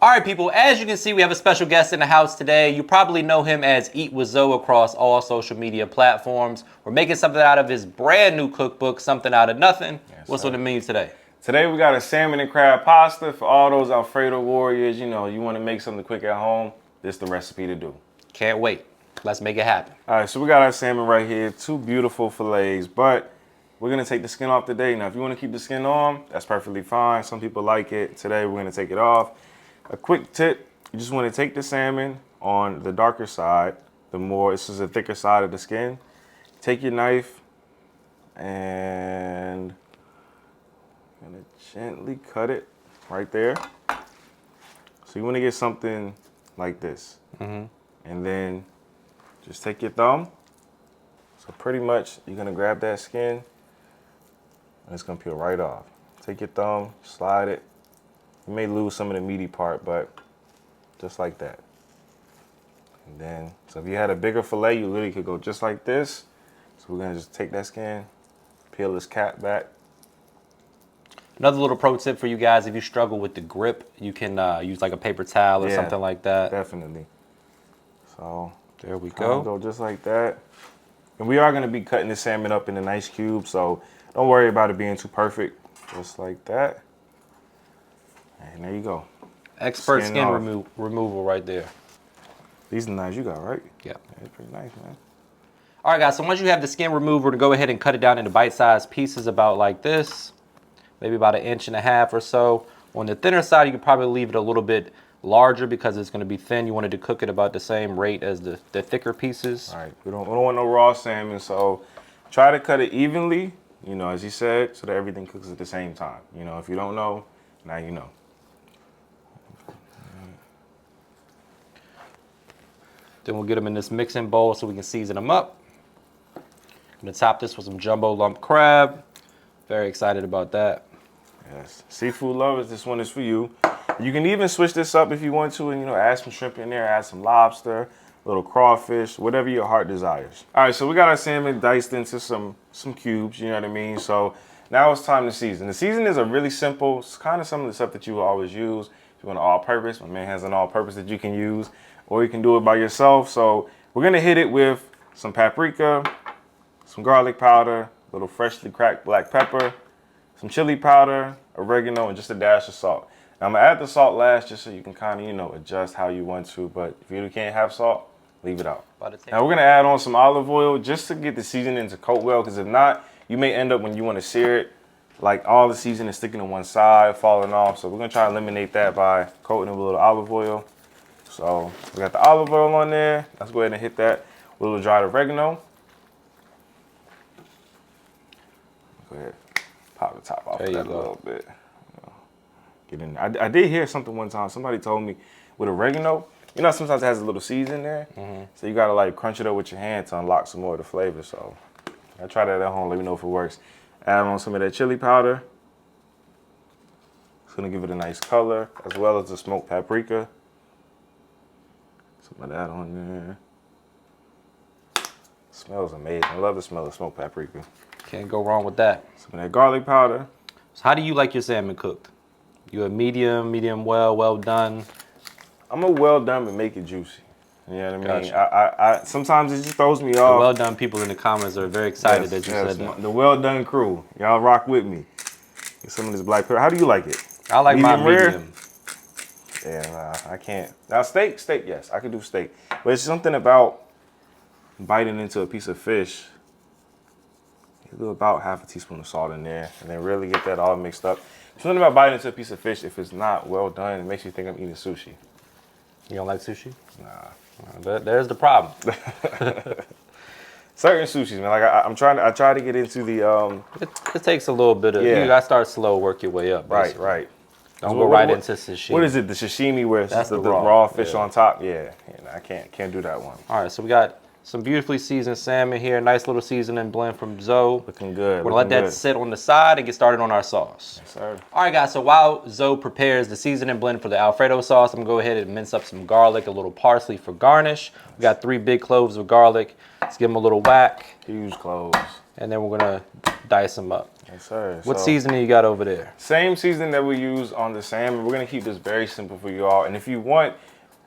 All right, people, as you can see, we have a special guest in the house today. You probably know him as Eat with Zoe across all social media platforms. We're making something out of his brand new cookbook, Something Out of Nothing. Yes, What's sir. on the menu today? Today we got a salmon and crab pasta for all those Alfredo warriors. You know, you want to make something quick at home, this is the recipe to do. Can't wait. Let's make it happen. All right, so we got our salmon right here, 2 beautiful fillets, but we're going to take the skin off today. Now, if you want to keep the skin on, that's perfectly fine. Some people like it. Today we're going to take it off. A quick tip, you just want to take the salmon on the darker side. This is a thicker side of the skin. Take your knife and I'm going to gently cut it right there. So you want to get something like this. And then just take your thumb. So pretty much you're going to grab that skin and it's going to peel right off. Take your thumb, slide it. You may lose some of the meaty part, but just like that. And then, so if you had a bigger fillet, you literally could go just like this. So we're gonna just take that skin, peel this cap back. Another little pro tip for you guys, if you struggle with the grip, you can use like a paper towel or something like that. Definitely. So there we go. Go just like that. And we are gonna be cutting the salmon up into nice cubes, so don't worry about it being too perfect. Just like that. And there you go. Expert skin removal right there. These are the knives you got, right? Yeah. It's pretty nice, man. All right, guys, so once you have the skin removed, we're gonna go ahead and cut it down into bite-sized pieces about like this. Maybe about 1.5 inches or so. On the thinner side, you could probably leave it a little bit larger because it's gonna be thin. You wanted to cook it about the same rate as the thicker pieces. All right, we don't want no raw salmon, so try to cut it evenly, you know, as you said, so that everything cooks at the same time. You know, if you don't know, now you know. Then we'll get them in this mixing bowl so we can season them up. I'm gonna top this with some jumbo lump crab. Very excited about that. Yes, seafood lovers, this one is for you. You can even switch this up if you want to and, you know, add some shrimp in there, add some lobster, a little crawfish, whatever your heart desires. All right, so we got our salmon diced into some cubes, you know what I mean? So now it's time to season. The seasoning is a really simple, it's kind of some of the stuff that you will always use. If you want an all-purpose, my man has an all-purpose that you can use, or you can do it by yourself. So we're gonna hit it with some paprika, some garlic powder, a little freshly cracked black pepper, some chili powder, oregano, and just a dash of salt. Now I'm gonna add the salt last just so you can kind of, you know, adjust how you want to, but if you can't have salt, leave it out. Now we're gonna add on some olive oil just to get the seasoning to coat well, because if not, you may end up when you wanna sear it, like all the seasoning sticking to one side, falling off. So we're gonna try to eliminate that by coating it with a little olive oil. So we got the olive oil on there. Let's go ahead and hit that with a little dried oregano. Go ahead, pop the top off of that a little bit. Get in there. I did hear something one time. Somebody told me with oregano, you know, sometimes it has a little seeds in there. So you gotta like crunch it up with your hand to unlock some more of the flavor. So I try that at home. Let me know if it works. Add on some of that chili powder. It's gonna give it a nice color, as well as the smoked paprika. Some of that on there. Smells amazing. I love the smell of smoked paprika. Can't go wrong with that. Some of that garlic powder. So how do you like your salmon cooked? You a medium well done? I'm a well done, but make it juicy. You know what I mean? I sometimes it just throws me off. The well done people in the comments are very excited that you said that. The well done crew, y'all rock with me. Get some of this black pepper. How do you like it? I like my medium. Yeah, nah, I can't. Now steak, yes, I can do steak. But it's something about biting into a piece of fish. You do about half a teaspoon of salt in there, and then really get that all mixed up. Something about biting into a piece of fish, if it's not well done, it makes you think I'm eating sushi. You don't like sushi? Nah. There's the problem. Certain sushis, man. Like I try to get into the. It takes a little bit of. You gotta start slow, work your way up. Basically. Right. Don't go right into sashimi. What is it? The sashimi where it's the raw fish on top? Yeah. I can't do that one. All right, so we got some beautifully seasoned salmon here. Nice little seasoning blend from Zoe. Looking good. We're gonna let that sit on the side and get started on our sauce. Yes, sir. All right, guys, so while Zoe prepares the seasoning blend for the Alfredo sauce, I'm gonna go ahead and mince up some garlic, a little parsley for garnish. We got 3 big cloves of garlic. Let's give them a little whack. Huge cloves. And then we're gonna dice them up. Yes, sir. What So, seasoning you got over there? Same seasoning that we use on the salmon. We're gonna keep this very simple for you all. And if you want,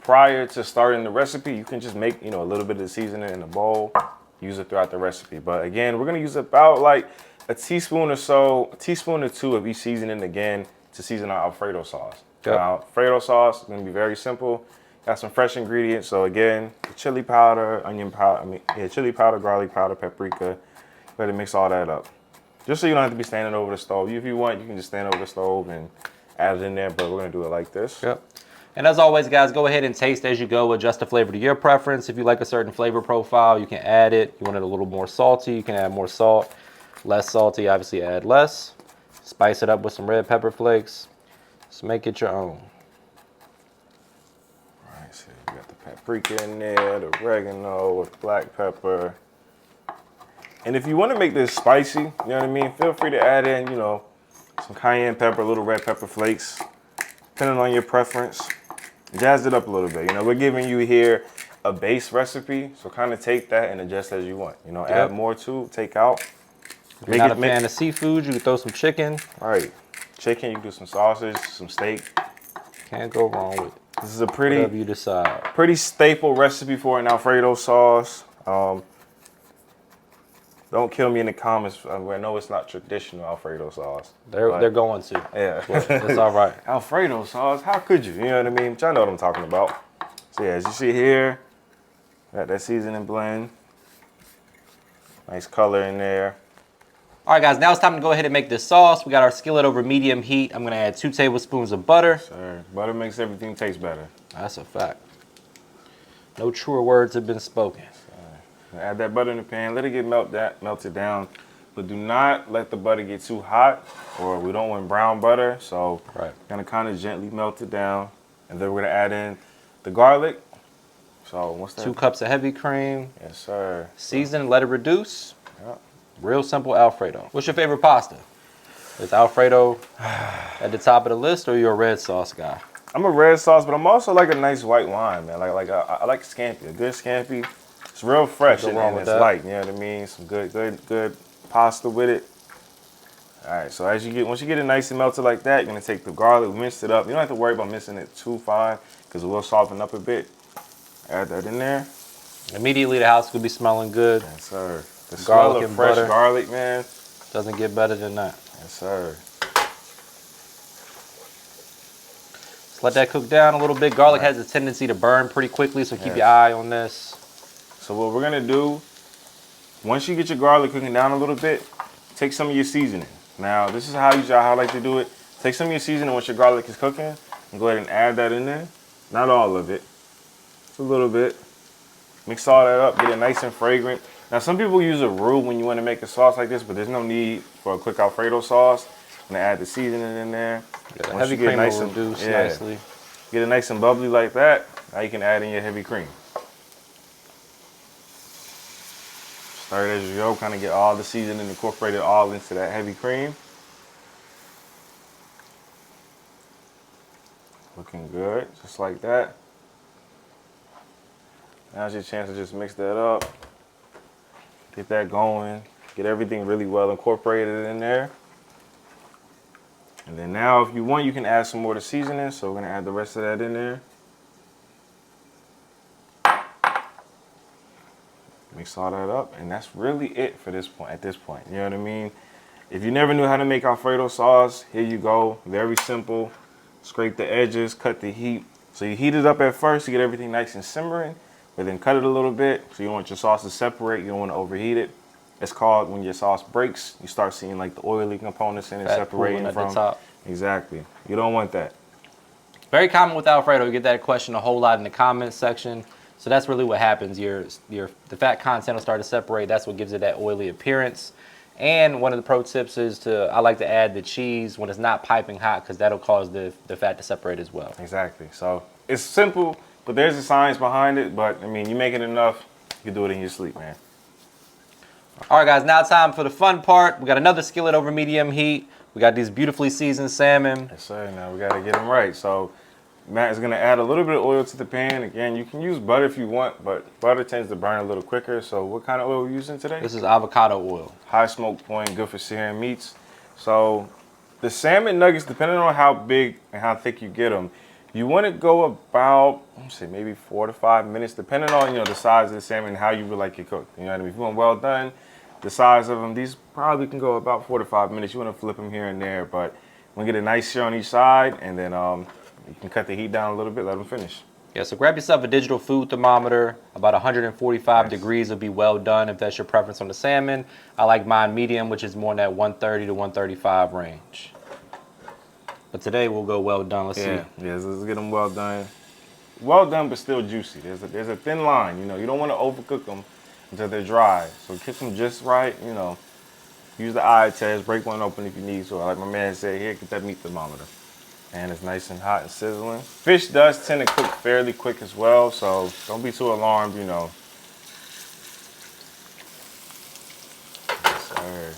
prior to starting the recipe, you can just make, a little bit of the seasoning in a bowl, use it throughout the recipe. But again, we're gonna use about like a teaspoon or so, a teaspoon or two of each seasoning again to season our Alfredo sauce. Yep. Now, Alfredo sauce is gonna be very simple. Got some fresh ingredients. So again, chili powder, onion powder, chili powder, garlic powder, paprika. Go ahead and mix all that up. Just so you don't have to be standing over the stove. If you want, you can just stand over the stove and add it in there, but we're gonna do it like this. Yep. And as always, guys, go ahead and taste as you go. Adjust the flavor to your preference. If you like a certain flavor profile, you can add it. You want it a little more salty, you can add more salt. Less salty, obviously add less. Spice it up with some red pepper flakes. Just make it your own. All right, so you got the paprika in there, the oregano with black pepper. And if you want to make this spicy, you know what I mean, feel free to add in, some cayenne pepper, little red pepper flakes, depending on your preference. Jazz it up a little bit. We're giving you here a base recipe, so kind of take that and adjust as you want. Add more to, take out. If you're not a fan of seafood, you can throw some chicken. All right, chicken, you can do some sausage, some steak. Can't go wrong with it. This is a whatever you decide. pretty staple recipe for an Alfredo sauce. Don't kill me in the comments. I know it's not traditional Alfredo sauce. They're going to. Yeah. It's all right. Alfredo sauce, how could you? You know what I mean? But y'all know what I'm talking about. So yeah, as you see here, got that seasoning blend. Nice color in there. All right, guys, now it's time to go ahead and make this sauce. We got our skillet over medium heat. I'm going to add 2 tablespoons of butter. Sir, butter makes everything taste better. That's a fact. No truer words have been spoken. Add that butter in the pan, let it get melted down, but do not let the butter get too hot, or we don't want brown butter. So gonna kind of gently melt it down, and then we're gonna add in the garlic. So what's that? 2 cups of heavy cream. Yes, sir. Season, let it reduce. Yep. Real simple Alfredo. What's your favorite pasta? Is Alfredo at the top of the list, or are you a red sauce guy? I'm a red sauce, but I'm also like a nice white wine, man. I like scampi, a good scampi. It's real fresh and it's light, you know what I mean? Some good pasta with it. All right, so once you get it nice and melted like that, you're gonna take the garlic, mince it up. You don't have to worry about mincing it too fine because it will soften up a bit. Add that in there. Immediately the house could be smelling good. Yes, sir. The Garlic smell of and fresh butter. garlic, man. Doesn't get better than that. Yes, sir. Just let that cook down a little bit. Garlic has a tendency to burn pretty quickly, so keep your eye on this. So what we're gonna do, once you get your garlic cooking down a little bit, take some of your seasoning. Now, this is how I like to do it. Take some of your seasoning once your garlic is cooking, and go ahead and add that in there. Not all of it, just a little bit. Mix all that up, get it nice and fragrant. Now, some people use a roux when you want to make a sauce like this, but there's no need for a quick Alfredo sauce. I'm gonna add the seasoning in there. The heavy cream will reduce nicely. Get it nice and bubbly like that. Now you can add in your heavy cream. Start as you go, kind of get all the seasoning incorporated all into that heavy cream. Looking good, just like that. Now's your chance to just mix that up. Get that going. Get everything really well incorporated in there. And then now, if you want, you can add some more to seasoning. So we're gonna add the rest of that in there. Mix all that up, and that's really it for this point. At this point, you know what I mean? If you never knew how to make Alfredo sauce, here you go. Very simple. Scrape the edges, cut the heat. So you heat it up at first to get everything nice and simmering, but then cut it a little bit so you don't want your sauce to separate. You don't want to overheat it. It's called when your sauce breaks, you start seeing like the oily components in it separating at from the top. Exactly. You don't want that. Very common with Alfredo. We get that question a whole lot in the comments section. So that's really what happens. The fat content will start to separate. That's what gives it that oily appearance. And one of the pro tips is I like to add the cheese when it's not piping hot, because that'll cause the fat to separate as well. Exactly. So it's simple, but there's a science behind it. But I mean, you make it enough, you can do it in your sleep, man. All right, guys, now time for the fun part. We got another skillet over medium heat. We got these beautifully seasoned salmon. Yes, sir. Now we got to get them right. So Matt is gonna add a little bit of oil to the pan. Again, you can use butter if you want, but butter tends to burn a little quicker. So what kind of oil are we using today? This is avocado oil. High smoke point, good for searing meats. So the salmon nuggets, depending on how big and how thick you get them, you want to go about, let's say maybe 4 to 5 minutes, depending on the size of the salmon and how you would like it cooked. You know what I mean? If you want well done, the size of them, these probably can go about 4 to 5 minutes. You want to flip them here and there, but you want to get a nice sear on each side, and then you can cut the heat down a little bit, let them finish. Yeah, so grab yourself a digital food thermometer. About 145 degrees will be well done if that's your preference on the salmon. I like mine medium, which is more in that 130 to 135 range. But today we'll go well done. Let's see. Yeah, let's get them well done. Well done, but still juicy. There's a thin line. You don't want to overcook them until they're dry. So cook them just right. Use the eye test. Break one open if you need to. Like my man said, here, get that meat thermometer. And it's nice and hot and sizzling. Fish does tend to cook fairly quick as well, so don't be too alarmed. Yes, sir.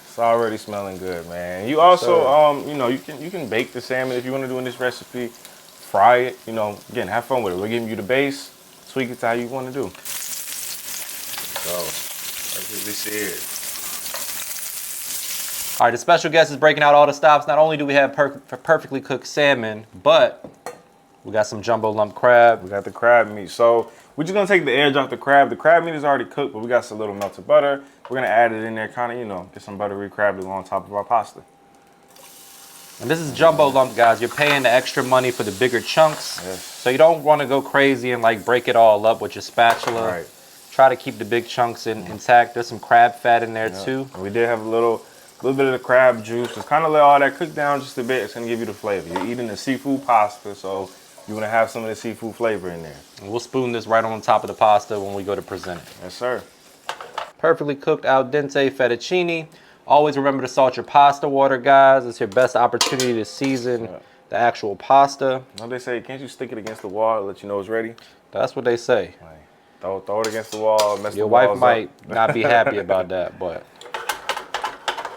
It's already smelling good, man. You also, you can bake the salmon if you want to do in this recipe. Fry it, again, have fun with it. We're giving you the base, tweak it to how you want to do. So, that's what see it. All right, the special guest is breaking out all the stops. Not only do we have perfectly cooked salmon, but we got some jumbo lump crab. We got the crab meat. So we're just gonna take the edge off the crab. The crab meat is already cooked, but we got some little melted butter. We're gonna add it in there, kind of, get some buttery crab to go on top of our pasta. And this is jumbo lump, guys. You're paying the extra money for the bigger chunks. Yes. So you don't want to go crazy and like break it all up with your spatula. Right. Try to keep the big chunks intact. There's some crab fat in there too. And we did have a little bit of the crab juice. Just kind of let all that cook down just a bit. It's gonna give you the flavor. You're eating the seafood pasta, so you're gonna have some of the seafood flavor in there. And we'll spoon this right on top of the pasta when we go to present it. Yes, sir. Perfectly cooked al dente fettuccine. Always remember to salt your pasta water, guys. It's your best opportunity to season the actual pasta. They say, can't you stick it against the wall to let you know it's ready? That's what they say. Like, throw it against the wall, mess Your the walls wife might not be happy about that, but.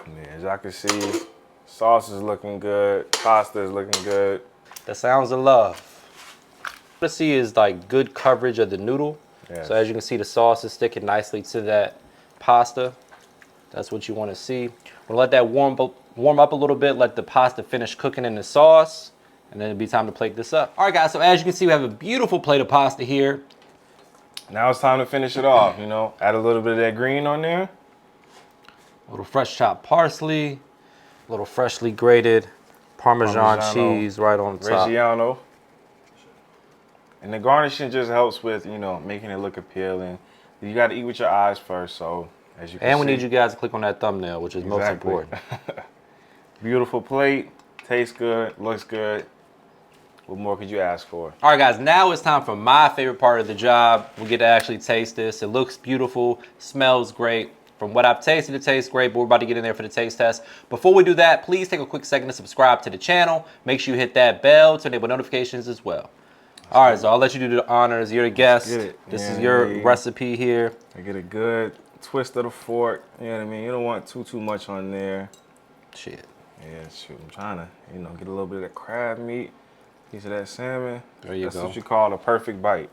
Yeah, as y'all can see, sauce is looking good, pasta is looking good. The sounds of love. What I see is like good coverage of the noodle. Yes. So as you can see, the sauce is sticking nicely to that pasta. That's what you want to see. We'll let that warm up a little bit, let the pasta finish cooking in the sauce, and then it'll be time to plate this up. All right, guys, so as you can see, we have a beautiful plate of pasta here. Now it's time to finish it off, Add a little bit of that green on there. A little fresh chopped parsley, a little freshly grated Parmesan cheese right on top. Reggiano. And the garnishing just helps with, making it look appealing. You got to eat with your eyes first, so as you can see. And we need you guys to click on that thumbnail, which is most important. Beautiful plate, tastes good, looks good. What more could you ask for? All right, guys, now it's time for my favorite part of the job. We get to actually taste this. It looks beautiful, smells great. From what I've tasted, it tastes great, but we're about to get in there for the taste test. Before we do that, please take a quick second to subscribe to the channel. Make sure you hit that bell to enable notifications as well. All right, so I'll let you do the honors. You're the guest. This is your recipe here. I get a good twist of the fork. You know what I mean? You don't want too much on there. Shit. Yeah, shoot. I'm trying to, get a little bit of that crab meat, piece of that salmon. There you go. That's what you call a perfect bite.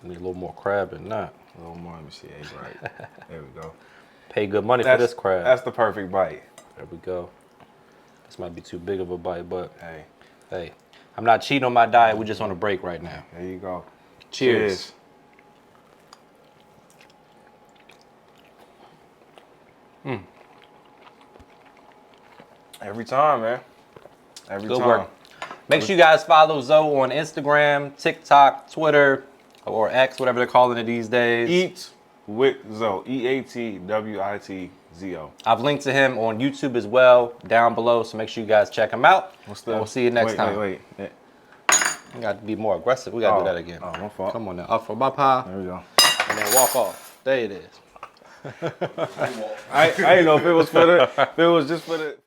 Need a little more crab than that. A little more. Let me see. Right. There we go. Pay good money for this crab. That's the perfect bite. There we go. This might be too big of a bite, but hey. I'm not cheating on my diet. We're just on a break right now. There you go. Cheers. Every time, man. Every Good time. work. Make sure you guys follow Zoe on Instagram, TikTok, Twitter, or X, whatever they're calling it these days. Eat with Zoe. EATWITZO. I've linked to him on YouTube as well down below, so make sure you guys check him out. We'll see you next time. Wait. We got to be more aggressive. We got to do that again. Oh, my fault. Come on now. Up for my pie. There we go. And then walk off. There it is. I didn't know if it was just for the